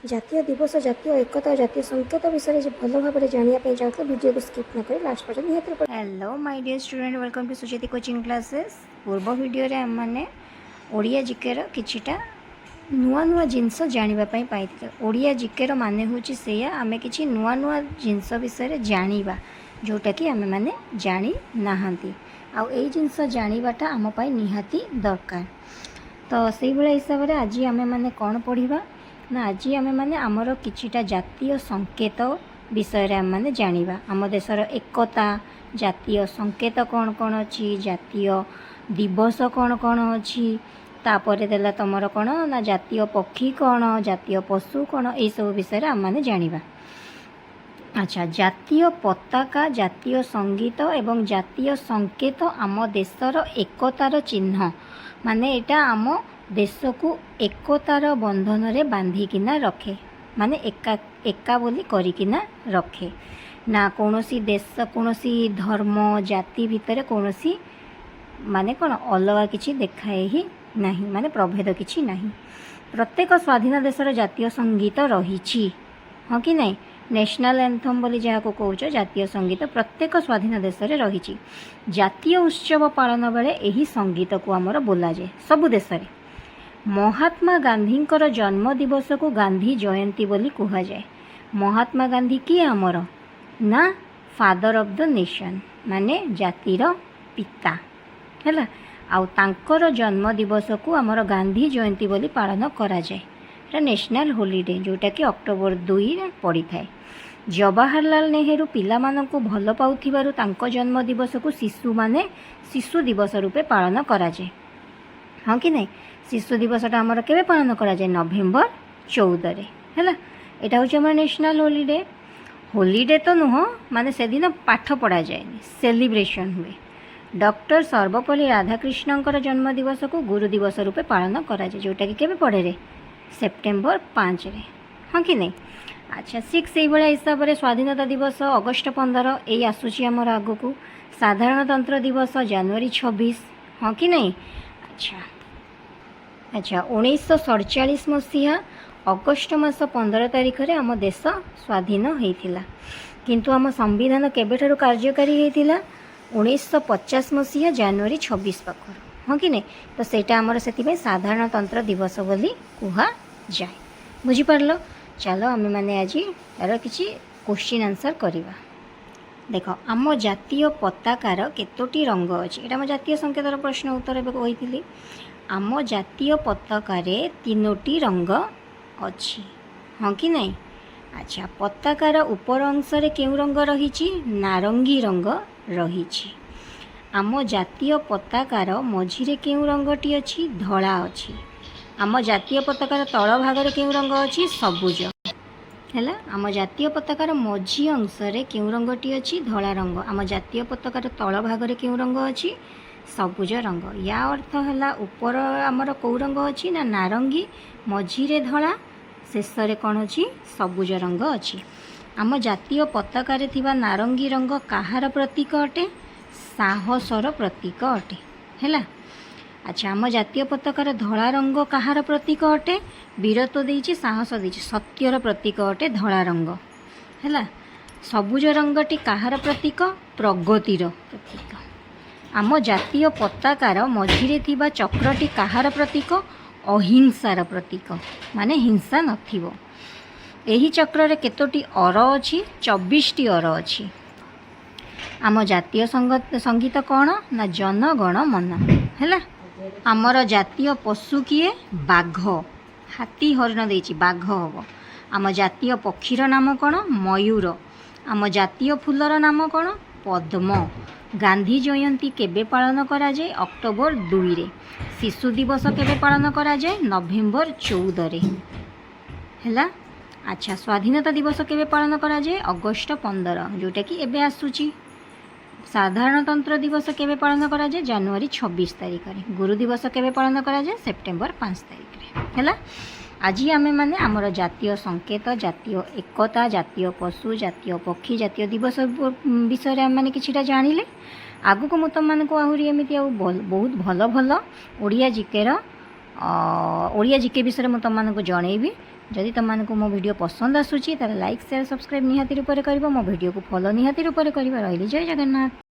ଜାତୀୟ ଦିବସ, ଜାତୀୟ ଏକତା ଓ ଜାତୀୟ ସଂକେତ ବିଷୟରେ ଭଲ ଭାବରେ ଜାଣିବା ପାଇଁ ଚାହୁଁଥିଲେ ଭିଡ଼ିଓକୁ ସ୍କିପ୍ ନ କରି ଲାଷ୍ଟ ପର୍ଯ୍ୟନ୍ତ ନିହାତି। Hello my dear student, welcome to Sucheti coaching classes. पूर्व वीडियो रे हमने ओडिया जिकेर किछिटा नुआ नुआ जिनस जानिबा पई पाइथिले। ओडिया जिकेर माने होची सेया आमे किछि नुआ नुआ जिनस विषय जानिबा जोटा कि आमे माने जानि नाहंती। आ एई जिनस जानिबाटा आम पई निहाती दरकार। तो सेई भले हिसाब रे आज आमे माने कोन पढिबा ना, आज आमे माने हमर किछिटा जातीय संकेत विषय रे आमे जानिबा। आम देशर एकता, जातीय संकेत कौन कौन अच्छी, जातीय दिवस कौन कौन अच्छी, तापर देला तुमर कौन ना जातीय पक्षी कौन, जातीय पशु कौन, ये सब विषय आम मैंने जानिबा। अच्छा, जातीय पताका, जातीय संगीत एवं जातीय संकेत आम देशर एकतार चिन्ह, माने एटा आम देश को एकतार बंधन रे बांधिकिना रखे, माने एका एका बोली करिकिना रखे ना। कौनसी देश, कौनसी धर्म, जाति भितर कौनसी माने कौन अलग किछि देखाए ही नहीं, माने प्रभेद किछि नहीं। प्रत्येक स्वाधीन देशर जातीय संगीत रही, हाँ कि नहीं। नेशनल एंथम बोली जहाँ को कौच जातीय संगीत प्रत्येक स्वाधीन देश रे रही। जातीय उत्सव पालन बेले यही संगीत को आमर बोला जाए सबु देश रे। महात्मा गांधी जन्म दिवस को गांधी जयंती बोली कहा जाए। महात्मा गांधी किए आमर ना फादर ऑफ द नेशन, माने जातिर पिता हैला। आउ तांकर जन्म दिवस को आमर गांधी जयंती बोली पालन करा जाए। एटा नेशनल हॉलिडे जोटा कि अक्टोबर 2 रे पड़ी थाए। जवाहरलाल नेहरू पिला मानकु भल पाउथिबारु तांको जन्म दिवस को शिशु माने शिशु दिवस रूपे पालन करा जाए, हाँ कि नहीं। शिशु दिवसटा आमर केबे पालन करा जाए, नवेम्बर 14 रे हैला। एटा होचे आमर नेशनल हॉलिडे। हॉलिडे तो नुह, माने से दिन पाठ पढ़ा जाए, सेलिब्रेशन हुए। डॉक्टर सर्वपल्ली राधाकृष्णन जन्म दिवस को गुरु दिवस रूपे पालन करा जाए, जोटा कि केबे पड़े रे, सेप्टेम्बर 5 रे, हाँ कि नहीं। अच्छा, 6 ये भाया हिसाब से स्वाधीनता दिवस अगस्ट 15 ये आसूची आमर आगु को। साधारणतंत्र दिवस जनवरी 26, हाँ कि नहीं। अच्छा अच्छा, 1947 मसीहा अगस्ट मास 15 तारिख रे आम देश स्वाधीन होइथिला, किंतु आम संविधान केबेठारु कार्यकारी होइथिला 1950 मसीहा जनवरी 26 पाखर, हाँ कि नहीं। तो सेटा आमर सेति साधारणतंत्र दिवस बोली कुहा जाए। बुझी पारलो। चलो आमे माने आज यार किछि क्वेश्चन आंसर करिबा। देख, आम जातीय पताकार केतोटी रंग अछि, एटा आम जातीय संकेतर प्रश्न उत्तर एबे कहिथिली। आम जातीय पताकारे 3टी रंग अच्छी, हाँ कि नहीं। अच्छा, पताकार ऊपर अंश रे केउ रंग रही, नारंगी रंग रही। आम जातीय पताकार मझिरे केउ रंगटी अच्छी, धला अच्छी। आम जातीय पताकार तल भागरे केउ रंग अच्छी, सबुज हैला। आम जातीय पताकार मझी अंश रे केउ रंगटी अच्छी, धला रंग। आम जातीय पताकार तल भागरे केउ रंग अच्छी, सबुज रंग। या अर्थ है ऊपर आमर कौ रंग अच्छी ना नारंगी, मझिरे धला, शेष रे कौन अच्छी, सबुज रंग अच्छी। आम जातीय पताकार थिबा नारंगी रंग काहार प्रतीक अटे, साहसर प्रतीक अटे हैला। अच्छा, आम जातीय पताकार धला रंग काहार प्रतीक अटे, वीरत्व देइछि, साहस देइछि, सत्यर प्रतीक अटे धला रंग हैला। सबुज रंगटी काहार प्रतीक, प्रगतिर प्रतीक। आम जातीय पताकार मझिरे थिबा चक्रटी काहार प्रतीक, अहिंसार प्रतीक, माने हिंसा नथिबो। एही चक्र रे केतोटी अर अछि, 24टी अर अछि। आम जातीय संगीत कौन ना जनगण मन हैला। आमर जातीय पशु किए, बाघ। हाथी हरिण देइछि, बाघ हबो। आम जातीय पक्षीर नाम कौन, मयूर। आम जातीय फूलर नाम कौन, पद्म। गांधी जयंती केबे पालन करा जाए, अक्टोबर 2 रे। शिशु दिवस केबे पालन करा जाए, नवेम्बर 14 रे हैला। अच्छा, स्वाधीनता दिवस केबे पालन करा जाए, अगस्ट 15, जोटा कि एबे आसुची। साधारणतंत्र दिवस केबे पालन करा जाए, जनवरी 26 तारिख रे। गुरु दिवस केबे पालन करा जाए, सेप्टेम्बर 5 तारिख रे हैला। आज आमे माने आमर जातीय संकेत, जातीय एकता, जातीय पशु, जातीय पक्षी, जातीय दिवस विषय आम मैंने किछिटा जानिले। आगु को तुम मानक आहरी एमती बहुत भल भल ओडिया जिकेर ओडिया जिके विषय में तुम मानक जनइबी। जदि तुमको मो वीडियो पसंद आसूची ताले लाइक शेयर सब्सक्राइब निहाती रूप में कर, मो वीडियो को फॉलो निहाती रूप में कर। रही जय जगन्नाथ।